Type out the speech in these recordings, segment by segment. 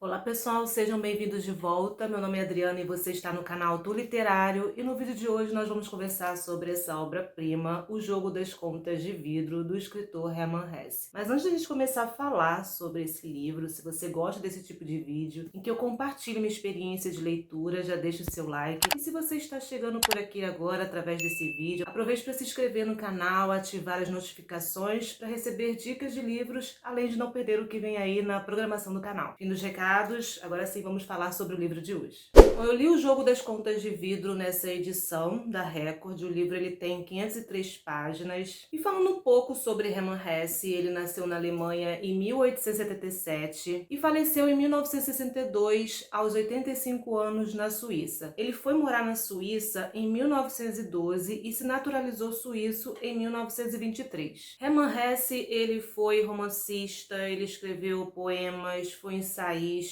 Olá pessoal, sejam bem-vindos de volta. Meu nome é Adriana e você está no canal Tu Literário, e no vídeo de hoje nós vamos conversar sobre essa obra-prima, O Jogo das Contas de Vidro, do escritor Hermann Hesse. Mas antes de a gente começar a falar sobre esse livro, se você gosta desse tipo de vídeo em que eu compartilho minha experiência de leitura, já deixa o seu like. E se você está chegando por aqui agora através desse vídeo, aproveite para se inscrever no canal, ativar as notificações para receber dicas de livros, além de não perder o que vem aí na programação do canal. Fim dos recados. Agora sim vamos falar sobre o livro de hoje. Bom, eu li O Jogo das Contas de Vidro nessa edição da Record. O livro ele tem 503 páginas. E falando um pouco sobre Hermann Hesse, ele nasceu na Alemanha em 1877 e faleceu em 1962, aos 85 anos, na Suíça. Ele foi morar na Suíça em 1912 e se naturalizou suíço em 1923. Hermann Hesse, ele foi romancista, ele escreveu poemas, foi ensaísta,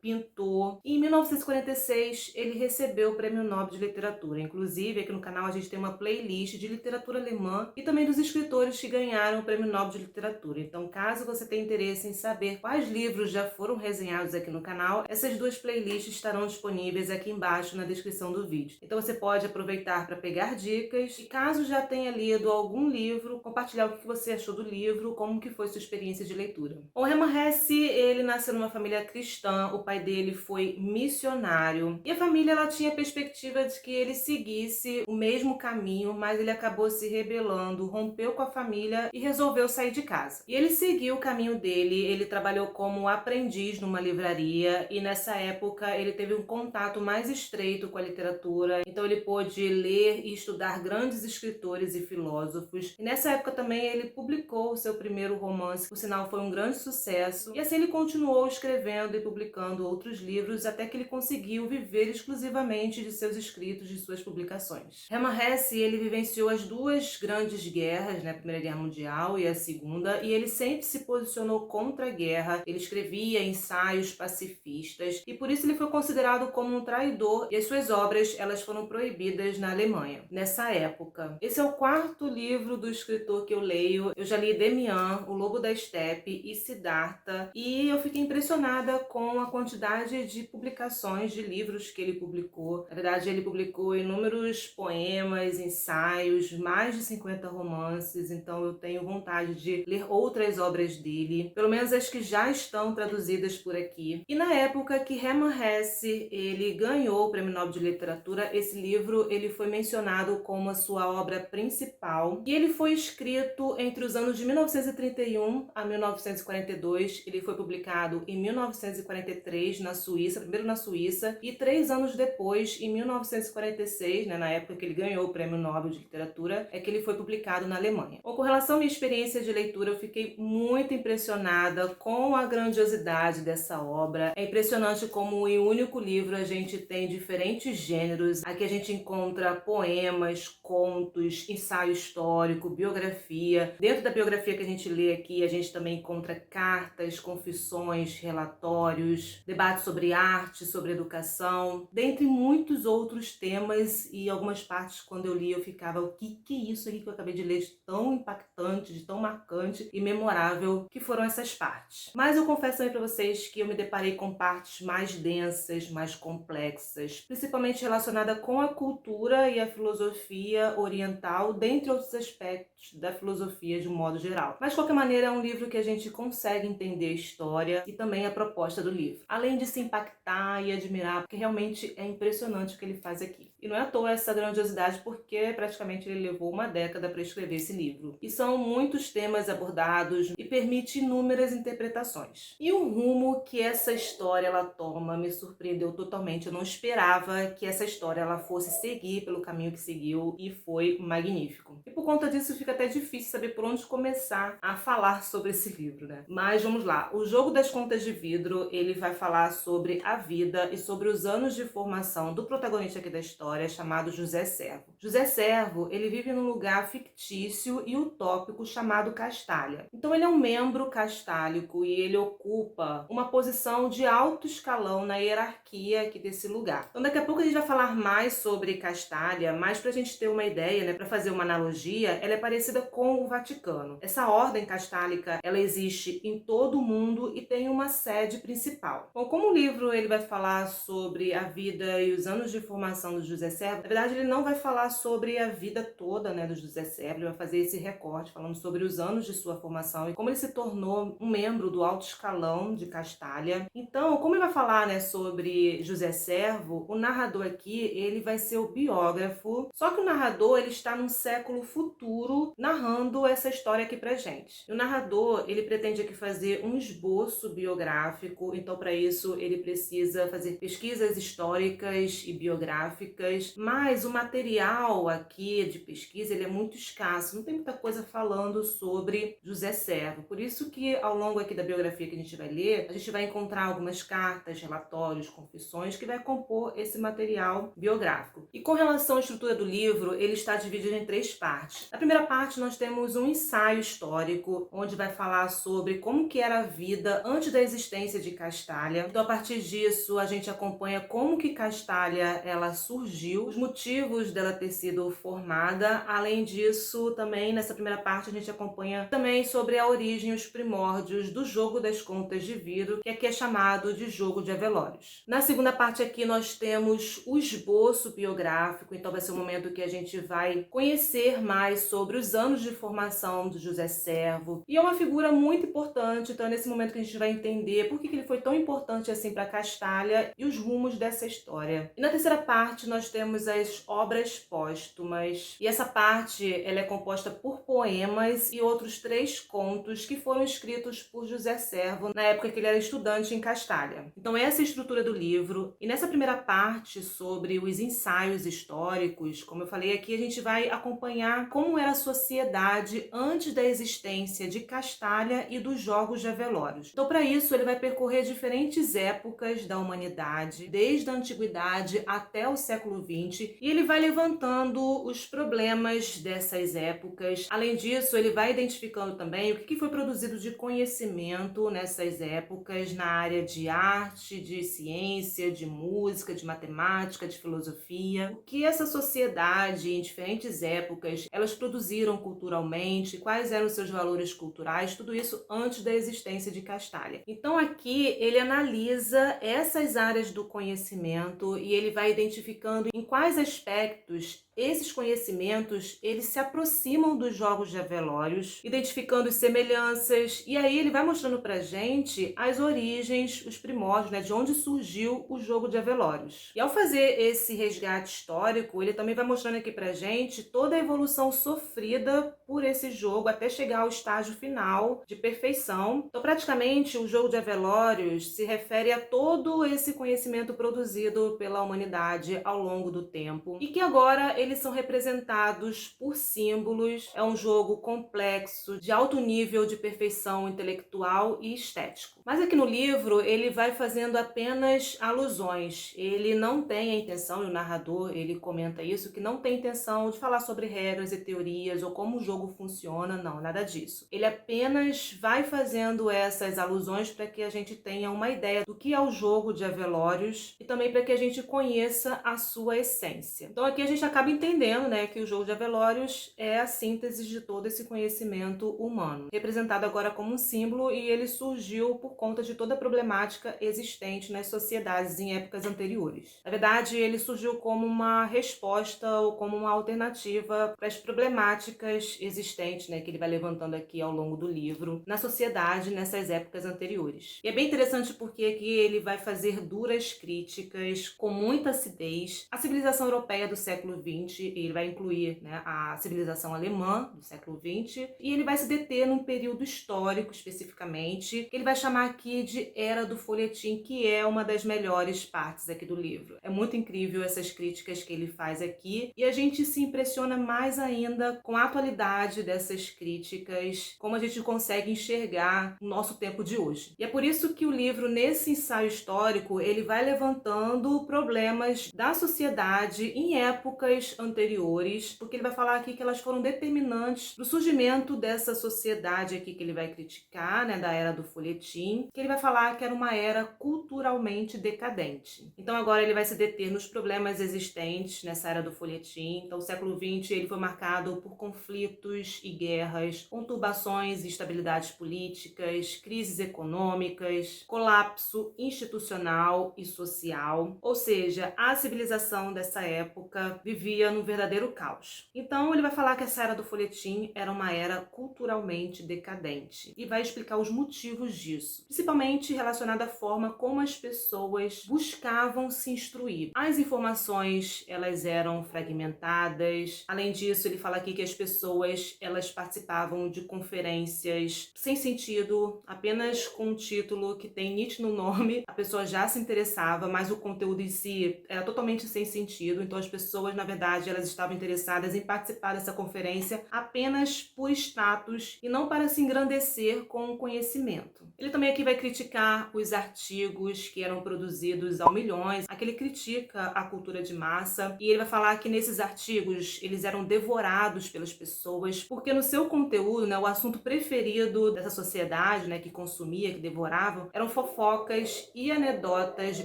pintor. E em 1946 ele recebeu o Prêmio Nobel de Literatura. Inclusive, aqui no canal a gente tem uma playlist de literatura alemã e também dos escritores que ganharam o Prêmio Nobel de Literatura. Então, caso você tenha interesse em saber quais livros já foram resenhados aqui no canal, essas duas playlists estarão disponíveis aqui embaixo na descrição do vídeo. Então você pode aproveitar para pegar dicas e, caso já tenha lido algum livro, compartilhar o que você achou do livro, como que foi sua experiência de leitura. O Hermann Hesse, ele nasceu numa família cristã. O pai dele foi missionário e a família ela tinha a perspectiva de que ele seguisse o mesmo caminho, mas ele acabou se rebelando, rompeu com a família e resolveu sair de casa. E ele seguiu o caminho dele, ele trabalhou como aprendiz numa livraria e nessa época ele teve um contato mais estreito com a literatura, então ele pôde ler e estudar grandes escritores e filósofos. E nessa época também ele publicou o seu primeiro romance, por sinal foi um grande sucesso, e assim ele continuou escrevendo e publicando outros livros até que ele conseguiu viver exclusivamente de seus escritos, de suas publicações. Hermann Hesse, ele vivenciou as duas grandes guerras, né, a Primeira Guerra Mundial e a Segunda, e ele sempre se posicionou contra a guerra. Ele escrevia ensaios pacifistas e por isso ele foi considerado como um traidor, e as suas obras elas foram proibidas na Alemanha nessa época. Esse é o quarto livro do escritor que eu leio. Eu já li Demian, O Lobo da Estepe e Siddhartha, e eu fiquei impressionada com a quantidade de publicações de livros que ele publicou. Na verdade, ele publicou inúmeros poemas, ensaios, mais de 50 romances, então eu tenho vontade de ler outras obras dele, pelo menos as que já estão traduzidas por aqui. E na época que Hermann Hesse ele ganhou o Prêmio Nobel de Literatura, esse livro ele foi mencionado como a sua obra principal, e ele foi escrito entre os anos de 1931 a 1942. Ele foi publicado em 1943 na Suíça, primeiro na Suíça, e 3 anos depois, em 1946, né, na época que ele ganhou o Prêmio Nobel de Literatura, é que ele foi publicado na Alemanha. Bom, com relação à minha experiência de leitura, eu fiquei muito impressionada com a grandiosidade dessa obra. É impressionante como em um único livro a gente tem diferentes gêneros. Aqui a gente encontra poemas, contos, ensaio histórico, biografia. Dentro da biografia que a gente lê aqui, a gente também encontra cartas, confissões, relatórios, debates sobre arte, sobre educação, dentre muitos outros temas. E algumas partes, quando eu li, eu ficava, o que é isso aqui que eu acabei de ler, de tão impactante, de tão marcante e memorável que foram essas partes. Mas eu confesso aí pra vocês que eu me deparei com partes mais densas, mais complexas, principalmente relacionada com a cultura e a filosofia oriental, dentre outros aspectos da filosofia de um modo geral. Mas de qualquer maneira é um livro que a gente consegue entender a história e também a proposta do livro, além de se impactar e admirar, porque realmente é impressionante o que ele faz aqui. E não é à toa essa grandiosidade, porque praticamente ele levou uma década para escrever esse livro. E são muitos temas abordados e permite inúmeras interpretações. E o rumo que essa história ela toma me surpreendeu totalmente. Eu não esperava que essa história ela fosse seguir pelo caminho que seguiu, e foi magnífico. E por conta disso fica até difícil saber por onde começar a falar sobre esse livro, né? Mas vamos lá. O Jogo das Contas de Vidro, ele vai falar sobre a vida e sobre os anos de formação do protagonista aqui da história, história chamado José Servo. José Servo, ele vive num lugar fictício e utópico chamado Castalha. Então ele é um membro castálico e ele ocupa uma posição de alto escalão na hierarquia aqui desse lugar. Então daqui a pouco a gente vai falar mais sobre Castalha, mas para a gente ter uma ideia, né, para fazer uma analogia, ela é parecida com o Vaticano. Essa ordem castálica, ela existe em todo o mundo e tem uma sede principal. Bom, como o livro ele vai falar sobre a vida e os anos de formação do José Servo, na verdade ele não vai falar sobre a vida toda, né, do José Servo, ele vai fazer esse recorte falando sobre os anos de sua formação e como ele se tornou um membro do alto escalão de Castalha. Então, como ele vai falar, né, sobre José Servo, o narrador aqui, ele vai ser o biógrafo, só que o narrador, ele está num século futuro narrando essa história aqui pra gente. E o narrador, ele pretende aqui fazer um esboço biográfico, então para isso ele precisa fazer pesquisas históricas e biográficas, mas o material aqui de pesquisa, ele é muito escasso, não tem muita coisa falando sobre José Servo. Por isso que ao longo aqui da biografia que a gente vai ler, a gente vai encontrar algumas cartas, relatórios, confissões que vai compor esse material biográfico. E com relação à estrutura do livro, ele está dividido em 3 partes. Na primeira parte nós temos um ensaio histórico, onde vai falar sobre como que era a vida antes da existência de Castalha. Então a partir disso a gente acompanha como que Castalha ela surgiu, os motivos dela ter sido formada. Além disso, também nessa primeira parte a gente acompanha também sobre a origem, os primórdios do jogo das contas de vidro, que aqui é chamado de jogo de Avelórios. Na segunda parte aqui nós temos o esboço biográfico, então vai ser o momento que a gente vai conhecer mais sobre os anos de formação do José Servo. E é uma figura muito importante, então é nesse momento que a gente vai entender por que ele foi tão importante assim para Castalha e os rumos dessa história. E na terceira parte nós temos as obras póstumas, e essa parte ela é composta por poemas e outros 3 contos que foram escritos por José Servo na época que ele era estudante em Castalha. Então essa é a estrutura do livro, e nessa primeira parte sobre os ensaios históricos, como eu falei aqui, a gente vai acompanhar como era a sociedade antes da existência de Castalha e dos Jogos de Avelórios. Então para isso ele vai percorrer diferentes épocas da humanidade, desde a antiguidade até o século XX, e ele vai levantando os problemas dessas épocas. Além disso, ele vai identificando também o que foi produzido de conhecimento nessas épocas na área de arte, de ciência, de música, de matemática, de filosofia. O que essa sociedade em diferentes épocas elas produziram culturalmente, quais eram os seus valores culturais, tudo isso antes da existência de Castalha. Então aqui ele analisa essas áreas do conhecimento e ele vai identificando em quais aspectos esses conhecimentos eles se aproximam dos jogos de Avelórios, identificando semelhanças, e aí ele vai mostrando pra gente as origens, os primórdios, né, de onde surgiu o jogo de Avelórios. E ao fazer esse resgate histórico, ele também vai mostrando aqui pra gente toda a evolução sofrida por esse jogo até chegar ao estágio final de perfeição. Então, praticamente, o jogo de Avelórios se refere a todo esse conhecimento produzido pela humanidade ao longo do tempo e que agora eles são representados por símbolos. É um jogo complexo, de alto nível de perfeição intelectual e estético. Mas aqui no livro ele vai fazendo apenas alusões. Ele não tem a intenção, e o narrador ele comenta isso, que não tem intenção de falar sobre regras e teorias ou como o jogo funciona, não, nada disso. Ele apenas vai fazendo essas alusões para que a gente tenha uma ideia do que é o jogo de Avelórios e também para que a gente conheça a sua essência. Então aqui a gente acaba entendendo, né, que o jogo de Avelórios é a síntese de todo esse conhecimento humano, representado agora como um símbolo, e ele surgiu por conta de toda a problemática existente nas sociedades em épocas anteriores. Na verdade, ele surgiu como uma resposta ou como uma alternativa para as problemáticas existentes, né, que ele vai levantando aqui ao longo do livro na sociedade nessas épocas anteriores. E é bem interessante porque aqui ele vai fazer duras críticas com muita acidez à civilização europeia do século XX, e ele vai incluir, né, a civilização alemã do século XX, e ele vai se deter num período histórico especificamente, que ele vai chamar aqui de Era do Folhetim, que é uma das melhores partes aqui do livro. É muito incrível essas críticas que ele faz aqui, e a gente se impressiona mais ainda com a atualidade dessas críticas, como a gente consegue enxergar o nosso tempo de hoje. E é por isso que o livro, nesse ensaio histórico, ele vai levantando problemas da sociedade sociedade em épocas anteriores, porque ele vai falar aqui que elas foram determinantes do surgimento dessa sociedade aqui que ele vai criticar, né, da era do folhetim, que ele vai falar que era uma era culturalmente decadente. Então agora ele vai se deter nos problemas existentes nessa era do folhetim. Então o século XX ele foi marcado por conflitos e guerras, conturbações e instabilidades políticas, crises econômicas, colapso institucional e social, ou seja, a civilização dessa época vivia num verdadeiro caos. Então ele vai falar que essa era do folhetim era uma era culturalmente decadente e vai explicar os motivos disso, principalmente relacionado à forma como as pessoas buscavam se instruir. As informações, elas eram fragmentadas. Além disso, ele fala aqui que as pessoas, elas participavam de conferências sem sentido, apenas com um título que tem nítido nome. A pessoa já se interessava, mas o conteúdo em si era totalmente sem sentido. Então as pessoas, na verdade, elas estavam interessadas em participar dessa conferência apenas por status e não para se engrandecer com o conhecimento. Ele também aqui vai criticar os artigos que eram produzidos ao milhões. Aqui ele critica a cultura de massa e ele vai falar que nesses artigos eles eram devorados pelas pessoas, porque no seu conteúdo, né, o assunto preferido dessa sociedade, né, que consumia, que devorava, eram fofocas e anedotas de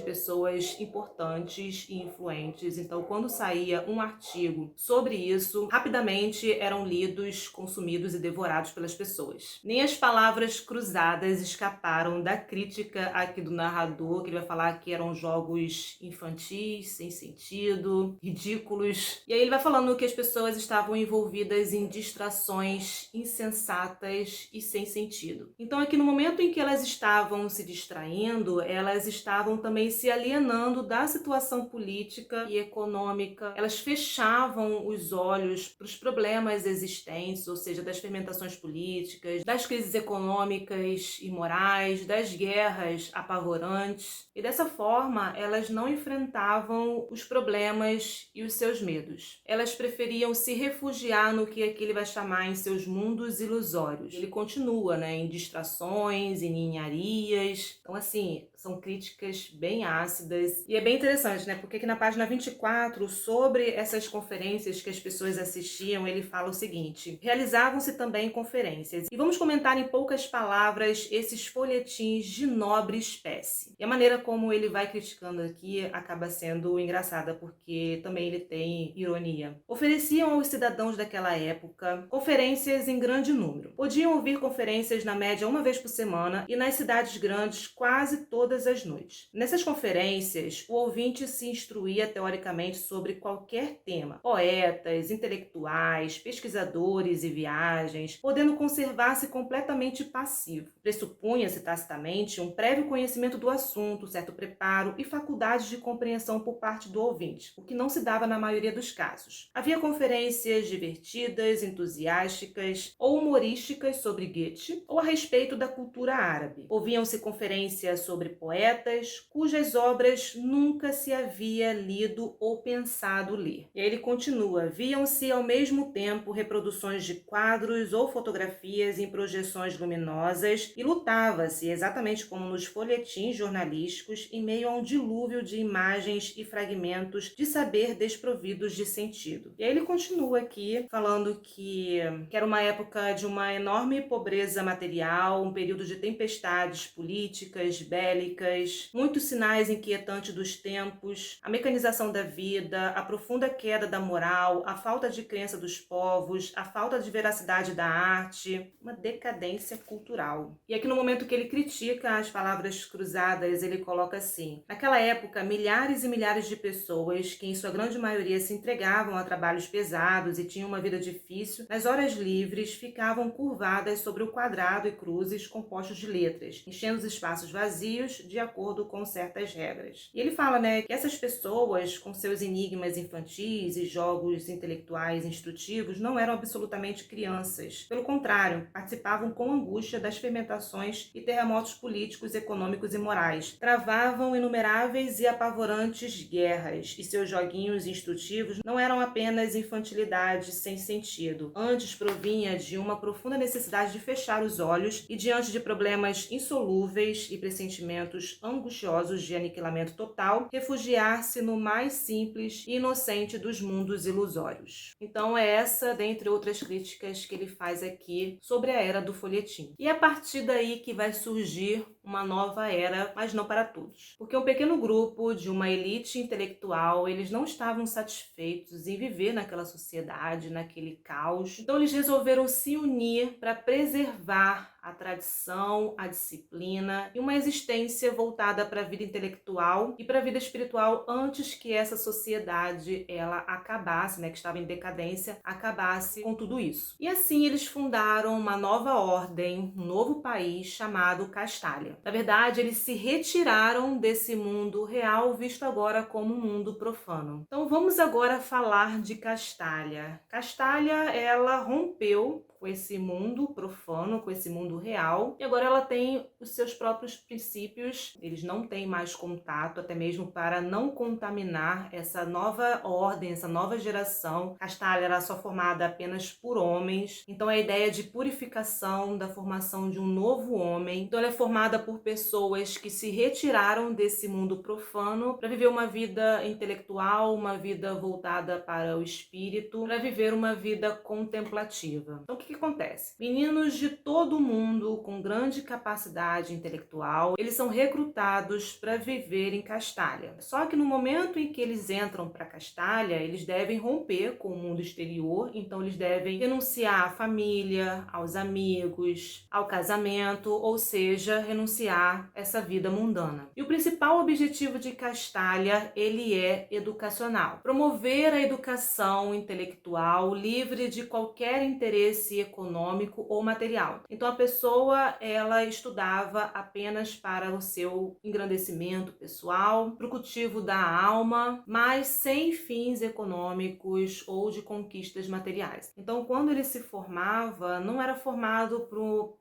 pessoas importantes e influentes. Então, quando saía um artigo sobre isso, rapidamente eram lidos, consumidos e devorados pelas pessoas. Nem as palavras cruzadas escaparam da crítica aqui do narrador, que ele vai falar que eram jogos infantis, sem sentido, ridículos. E aí ele vai falando que as pessoas estavam envolvidas em distrações insensatas e sem sentido. Então aqui no momento em que elas estavam se distraindo, elas estavam também se alienando da situação política e econômica. Elas fechavam os olhos para os problemas existentes, ou seja, das fermentações políticas, das crises econômicas e morais, das guerras apavorantes. E dessa forma, elas não enfrentavam os problemas e os seus medos. Elas preferiam se refugiar no que aqui ele vai chamar em seus mundos ilusórios. Ele continua, né, em distrações, em ninharias. Então, assim, são críticas bem ácidas. E é bem interessante, né, porque aqui na página 24, sobre essas conferências que as pessoas assistiam, ele fala o seguinte: realizavam-se também conferências. E vamos comentar em poucas palavras esses folhetins de nobre espécie. E a maneira como ele vai criticando aqui acaba sendo engraçada, porque também ele tem ironia. Ofereciam aos cidadãos daquela época conferências em grande número. Podiam ouvir conferências na média uma vez por semana e nas cidades grandes quase todas as noites. Nessas conferências, o ouvinte se instruía teoricamente sobre qualquer tema. Poetas, intelectuais, pesquisadores e viagens, podendo conservar-se completamente passivo. Pressupunha-se tacitamente um prévio conhecimento do assunto, certo preparo e faculdade de compreensão por parte do ouvinte, o que não se dava na maioria dos casos. Havia conferências divertidas, entusiásticas ou humorísticas sobre Goethe ou a respeito da cultura árabe. Ouviam-se conferências sobre poetas cujas obras nunca se havia lido ou pensado ler. E aí ele continua: viam-se ao mesmo tempo reproduções de quadros ou fotografias em projeções luminosas e lutava-se, exatamente como nos folhetins jornalísticos, em meio a um dilúvio de imagens e fragmentos de saber desprovidos de sentido. E aí ele continua aqui falando que era uma época de uma enorme pobreza material, um período de tempestades políticas, bélicas, muitos sinais inquietantes dos tempos, a mecanização da vida, a profunda queda da moral, a falta de crença dos povos, a falta de veracidade da arte, uma decadência cultural. E aqui no momento que ele critica as palavras cruzadas, ele coloca assim: naquela época, milhares e milhares de pessoas, que em sua grande maioria se entregavam a trabalhos pesados e tinham uma vida difícil, nas horas livres ficavam curvadas sobre o quadrado e cruzes compostos de letras, enchendo os espaços vazios de acordo com certas regras. E ele fala, né, que essas pessoas, com seus enigmas infantis e jogos intelectuais instrutivos, não eram absolutamente crianças. Pelo contrário, participavam com angústia das fermentações e terremotos políticos, econômicos e morais. Travavam inumeráveis e apavorantes guerras, e seus joguinhos instrutivos não eram apenas infantilidade sem sentido. Antes provinha de uma profunda necessidade de fechar os olhos e, diante de problemas insolúveis e pressentimentos momentos angustiosos de aniquilamento total, refugiar-se no mais simples e inocente dos mundos ilusórios. Então é essa, dentre outras críticas, que ele faz aqui sobre a era do folhetim. E é a partir daí que vai surgir uma nova era, mas não para todos. Porque um pequeno grupo de uma elite intelectual, eles não estavam satisfeitos em viver naquela sociedade, naquele caos. Então eles resolveram se unir para preservar a tradição, a disciplina e uma existência voltada para a vida intelectual e para a vida espiritual antes que essa sociedade ela acabasse, né, que estava em decadência, acabasse com tudo isso. E assim eles fundaram uma nova ordem, um novo país chamado Castália. Na verdade, eles se retiraram desse mundo real visto agora como um mundo profano. Então vamos agora falar de Castália. Castália, ela rompeu com esse mundo profano, com esse mundo real, e agora ela tem os seus próprios princípios, eles não têm mais contato, até mesmo para não contaminar essa nova ordem, essa nova geração. Castália era só formada apenas por homens, então a ideia de purificação, da formação de um novo homem, então ela é formada por pessoas que se retiraram desse mundo profano para viver uma vida intelectual, uma vida voltada para o espírito, para viver uma vida contemplativa. Então, o que acontece? Meninos de todo mundo com grande capacidade intelectual, eles são recrutados para viver em Castália. Só que no momento em que eles entram para Castália, eles devem romper com o mundo exterior, então eles devem renunciar à família, aos amigos, ao casamento, ou seja, renunciar a essa vida mundana. E o principal objetivo de Castália, ele é educacional. Promover a educação intelectual livre de qualquer interesse econômico ou material. Então a pessoa, ela estudava apenas para o seu engrandecimento pessoal, para o cultivo da alma, mas sem fins econômicos ou de conquistas materiais. Então quando ele se formava, não era formado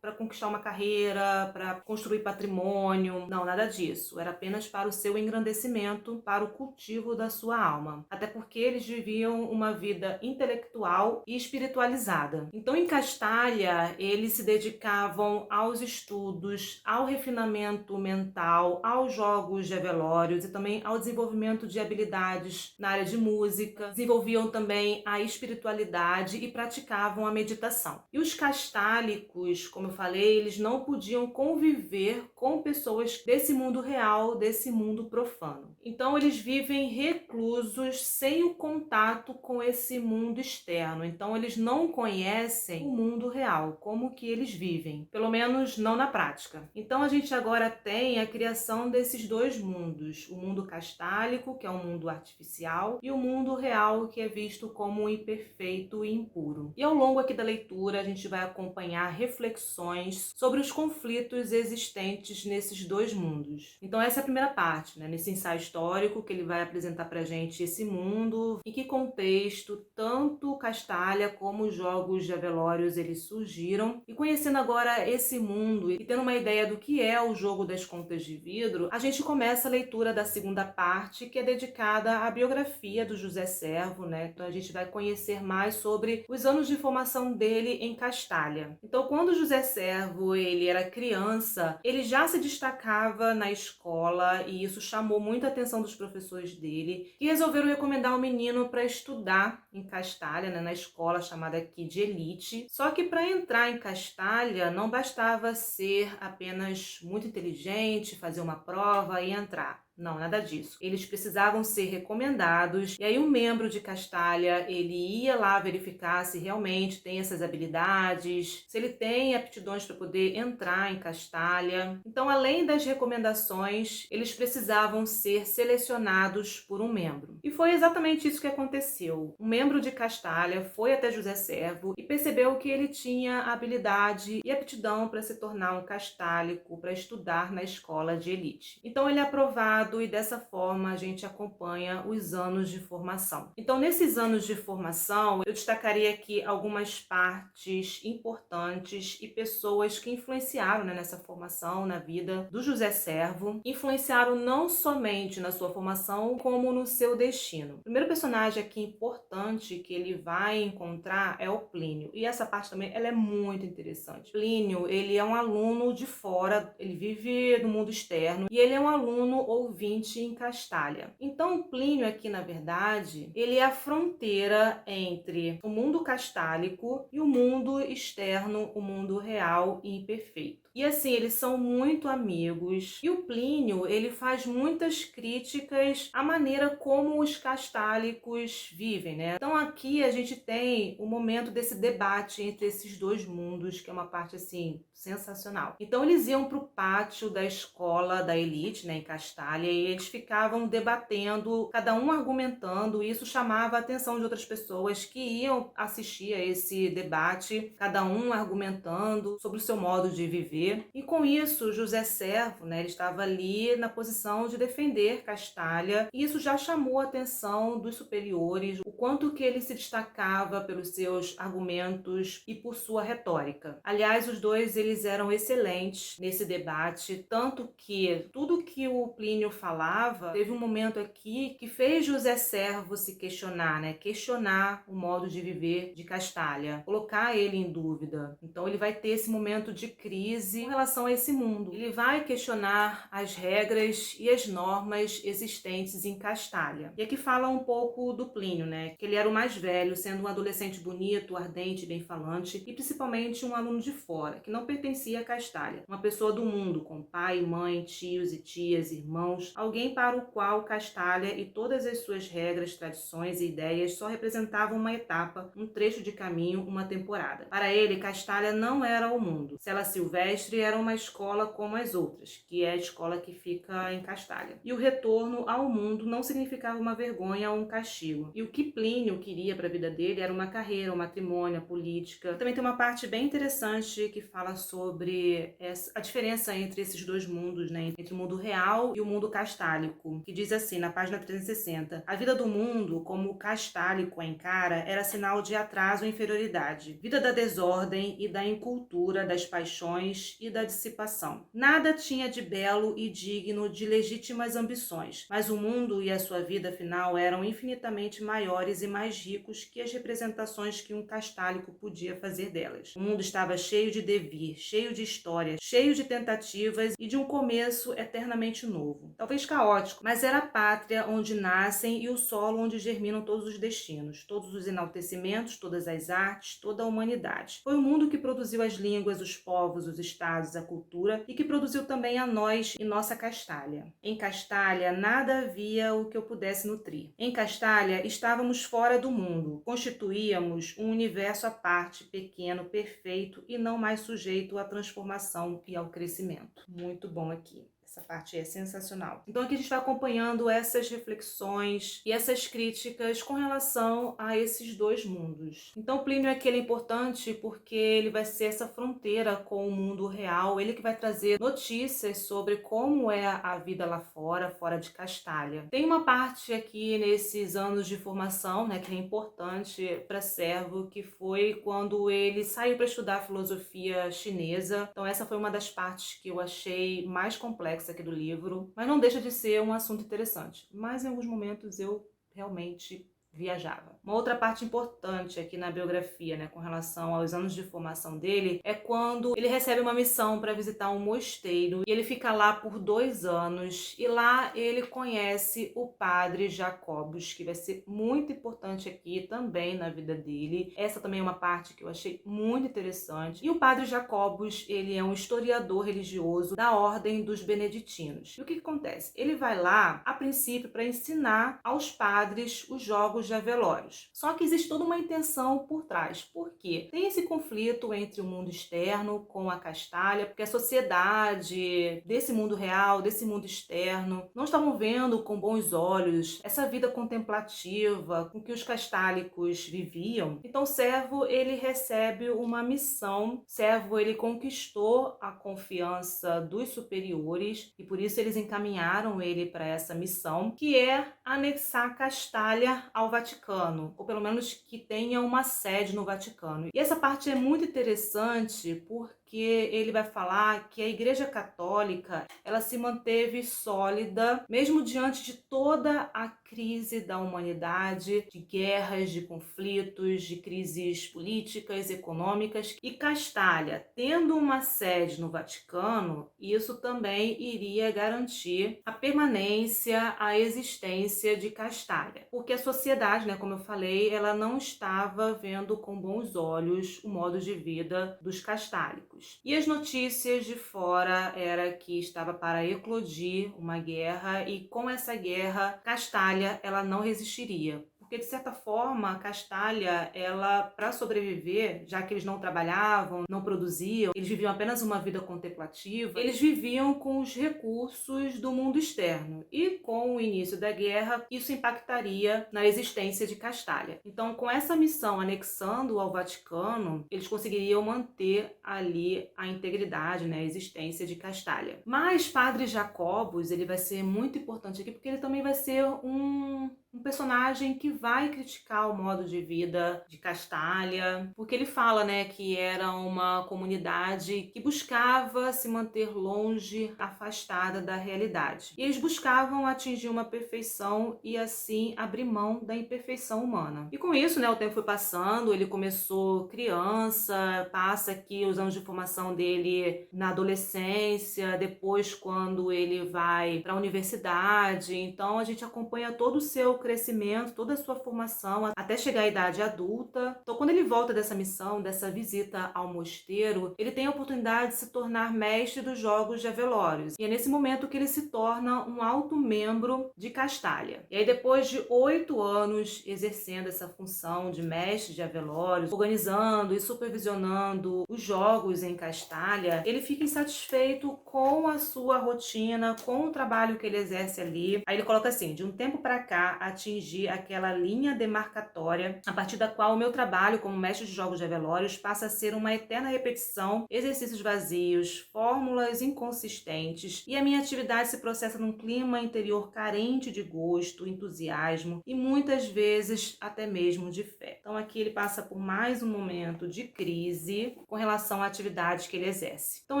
para conquistar uma carreira, para construir patrimônio, não, nada disso. Era apenas para o seu engrandecimento, para o cultivo da sua alma. Até porque eles viviam uma vida intelectual e espiritualizada. Então em Castália, eles se dedicavam aos estudos, ao refinamento mental, aos jogos de velórios e também ao desenvolvimento de habilidades na área de música, desenvolviam também a espiritualidade e praticavam a meditação. E os castálicos, como eu falei, eles não podiam conviver com pessoas desse mundo real, desse mundo profano. Então eles vivem reclusos sem o contato com esse mundo externo. Então eles não conhecem o mundo real, como que eles vivem, pelo menos não na prática. Então a gente agora tem a criação desses dois mundos, o mundo castálico, que é um mundo artificial, e o mundo real, que é visto como imperfeito e impuro. E ao longo aqui da leitura a gente vai acompanhar reflexões sobre os conflitos existentes nesses dois mundos. Então essa é a primeira parte, né? Nesse ensaio histórico que ele vai apresentar pra gente esse mundo, em que contexto tanto Castália como os jogos de Avelórios eles surgiram. E conhecendo agora esse mundo e tendo uma ideia do que é o jogo das contas de vidro, a gente começa a leitura da segunda parte, que é dedicada à biografia do José Servo, né? Então a gente vai conhecer mais sobre os anos de formação dele em Castália. Então quando José Servo ele era criança, ele já se destacava na escola e isso chamou muita atenção dos professores dele, que resolveram recomendar o menino para estudar em Castália, né, na escola chamada aqui de elite. Só que para entrar em Castália não bastava ser apenas muito inteligente, fazer uma prova e entrar. Não, nada disso. Eles precisavam ser recomendados e aí um membro de Castália, ele ia lá verificar se realmente tem essas habilidades, se ele tem aptidões para poder entrar em Castália. Então, além das recomendações, eles precisavam ser selecionados por um membro. E foi exatamente isso que aconteceu. Um membro de Castália foi até José Servo e percebeu que ele tinha habilidade e aptidão para se tornar um castálico, para estudar na escola de elite. Então, ele é aprovado lado e dessa forma a gente acompanha os anos de formação. Então, nesses anos de formação, eu destacaria aqui algumas partes importantes e pessoas que influenciaram, né, nessa formação, na vida do José Servo, influenciaram não somente na sua formação, como no seu destino. O primeiro personagem aqui importante que ele vai encontrar é o Plínio, e essa parte também ela é muito interessante. Plínio, ele é um aluno de fora, ele vive no mundo externo, e ele é um aluno ouvinte em Castalha. Então, o Plínio aqui, na verdade, ele é a fronteira entre o mundo castálico e o mundo externo, o mundo real e imperfeito. E assim, eles são muito amigos. E o Plínio, ele faz muitas críticas à maneira como os castálicos vivem, né? Então aqui a gente tem o momento desse debate entre esses dois mundos, que é uma parte assim sensacional. Então eles iam para o pátio da escola da elite, né, em Castalha, e eles ficavam debatendo, cada um argumentando, e isso chamava a atenção de outras pessoas que iam assistir a esse debate, cada um argumentando sobre o seu modo de viver. E com isso, José Servo, né, ele estava ali na posição de defender Castalha, e isso já chamou a atenção dos superiores, o quanto que ele se destacava pelos seus argumentos e por sua retórica. Aliás, os dois eles eram excelentes nesse debate, tanto que tudo que o Plínio falava, teve um momento aqui que fez José Servo se questionar, né, questionar o modo de viver de Castalha, colocar ele em dúvida. Então ele vai ter esse momento de crise em relação a esse mundo. Ele vai questionar as regras e as normas existentes em Castalha. E aqui fala um pouco do Plínio, né? Que ele era o mais velho, sendo um adolescente bonito, ardente, bem-falante e principalmente um aluno de fora, que não pertencia a Castalha. Uma pessoa do mundo, com pai, mãe, tios e tias, irmãos, alguém para o qual Castalha e todas as suas regras, tradições e ideias só representavam uma etapa, um trecho de caminho, uma temporada. Para ele, Castalha não era o mundo. Cela Silvestre era uma escola como as outras, que é a escola que fica em Castalha. E o retorno ao mundo não significava uma vergonha ou um castigo. E o que Plínio queria para a vida dele era uma carreira, um matrimônio, a política. Também tem uma parte bem interessante que fala sobre a diferença entre esses dois mundos, né? Entre o mundo real e o mundo castálico, que diz assim, na página 360, a vida do mundo, como o castálico a encara, era sinal de atraso e inferioridade, vida da desordem e da incultura, das paixões e da dissipação. Nada tinha de belo e digno de legítimas ambições, mas o mundo e a sua vida final eram infinitamente maiores e mais ricos que as representações que um castálico podia fazer delas. O mundo estava cheio de devir, cheio de história, cheio de tentativas e de um começo eternamente novo. Talvez caótico, mas era a pátria onde nascem e o solo onde germinam todos os destinos, todos os enaltecimentos, todas as artes, toda a humanidade. Foi o mundo que produziu as línguas, os povos, os estados, a cultura e que produziu também a nós e nossa Castalha. Em Castalha nada havia o que eu pudesse nutrir. Em Castalha estávamos fora do mundo, constituíamos um universo à parte, pequeno, perfeito e não mais sujeito à transformação e ao crescimento. Muito bom aqui. Essa parte é sensacional. Então aqui a gente vai acompanhando essas reflexões e essas críticas com relação a esses dois mundos. Então Plínio aqui é importante porque ele vai ser essa fronteira com o mundo real, ele que vai trazer notícias sobre como é a vida lá fora, fora de Castalha. Tem uma parte aqui nesses anos de formação, né, que é importante para Servo, que foi quando ele saiu para estudar filosofia chinesa. Então essa foi uma das partes que eu achei mais complexa aqui do livro, mas não deixa de ser um assunto interessante. Mas em alguns momentos eu realmente viajava. Uma outra parte importante aqui na biografia, né, com relação aos anos de formação dele, é quando ele recebe uma missão para visitar um mosteiro e ele fica lá por 2 anos e lá ele conhece o padre Jacobus, que vai ser muito importante aqui também na vida dele. Essa também é uma parte que eu achei muito interessante. E o padre Jacobus, ele é um historiador religioso da ordem dos beneditinos. E o que acontece? Ele vai lá, a princípio, para ensinar aos padres os jogos Jogos de Avelórios. Só que existe toda uma intenção por trás. Por quê? Tem esse conflito entre o mundo externo com a Castalha, porque a sociedade desse mundo real, desse mundo externo, não estavam vendo com bons olhos essa vida contemplativa com que os castálicos viviam. Então o servo, ele recebe uma missão. O servo, ele conquistou a confiança dos superiores e por isso eles encaminharam ele para essa missão, que é anexar Castalha ao Vaticano, ou pelo menos que tenha uma sede no Vaticano. E essa parte é muito interessante porque ele vai falar que a Igreja Católica, ela se manteve sólida mesmo diante de toda a crise da humanidade, de guerras, de conflitos, de crises políticas, econômicas. E Castalha, tendo uma sede no Vaticano, isso também iria garantir a permanência, a existência de Castalha. Porque a sociedade, né, como eu falei, ela não estava vendo com bons olhos o modo de vida dos castálicos. E as notícias de fora era que estava para eclodir uma guerra e com essa guerra, Castalha, ela não resistiria. Porque, de certa forma, a Castalha, ela, para sobreviver, já que eles não trabalhavam, não produziam, eles viviam apenas uma vida contemplativa, eles viviam com os recursos do mundo externo. E com o início da guerra, isso impactaria na existência de Castalha. Então, com essa missão anexando ao Vaticano, eles conseguiriam manter ali a integridade, né, a existência de Castalha. Mas Padre Jacobus, ele vai ser muito importante aqui, porque ele também vai ser um personagem que vai criticar o modo de vida de Castalha, porque ele fala, né, que era uma comunidade que buscava se manter longe, afastada da realidade. E eles buscavam atingir uma perfeição e assim abrir mão da imperfeição humana. E com isso, né, o tempo foi passando, ele começou criança, passa aqui os anos de formação dele na adolescência, depois quando ele vai para a universidade. Então a gente acompanha todo o seu crescimento, toda a sua formação até chegar à idade adulta. Então quando ele volta dessa missão, dessa visita ao mosteiro, ele tem a oportunidade de se tornar mestre dos Jogos de Avelórios. E é nesse momento que ele se torna um alto membro de Castalha. E aí depois de 8 anos exercendo essa função de mestre de Avelórios, organizando e supervisionando os jogos em Castalha, ele fica insatisfeito com a sua rotina, com o trabalho que ele exerce ali. Aí ele coloca assim: de um tempo para cá, atingir aquela linha demarcatória a partir da qual o meu trabalho como mestre de Jogos de Avelórios passa a ser uma eterna repetição, exercícios vazios, fórmulas inconsistentes, e a minha atividade se processa num clima interior carente de gosto, entusiasmo e muitas vezes até mesmo de fé. Então aqui ele passa por mais um momento de crise com relação à atividade que ele exerce. Então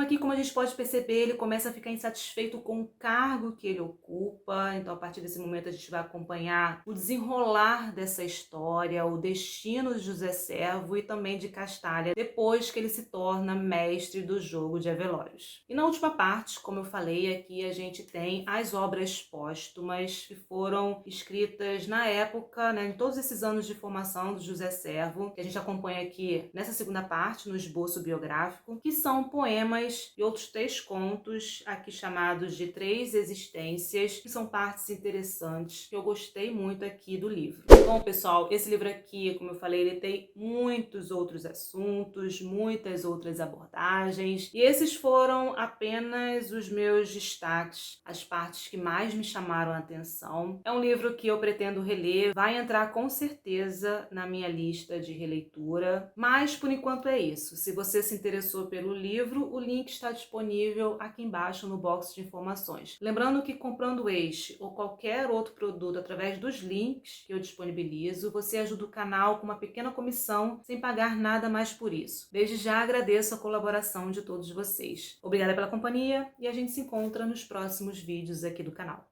aqui, como a gente pode perceber, ele começa a ficar insatisfeito com o cargo que ele ocupa. Então a partir desse momento a gente vai acompanhar o desenrolar dessa história, o destino de José Servo e também de Castalha, depois que ele se torna mestre do jogo de Avelórios. E na última parte, como eu falei, aqui a gente tem as obras póstumas que foram escritas na época, né, em todos esses anos de formação do José Servo, que a gente acompanha aqui nessa segunda parte, no esboço biográfico, que são poemas e outros 3 contos, aqui chamados de 3 existências, que são partes interessantes, que eu gostei muito aqui do livro. Bom, pessoal, esse livro aqui, como eu falei, ele tem muitos outros assuntos, muitas outras abordagens, e esses foram apenas os meus destaques, as partes que mais me chamaram a atenção. É um livro que eu pretendo reler, vai entrar com certeza na minha lista de releitura, mas por enquanto é isso. Se você se interessou pelo livro, o link está disponível aqui embaixo no box de informações. Lembrando que comprando este ou qualquer outro produto através dos links que eu disponibilizo, você ajuda o canal com uma pequena comissão sem pagar nada mais por isso. Desde já agradeço a colaboração de todos vocês. Obrigada pela companhia e a gente se encontra nos próximos vídeos aqui do canal.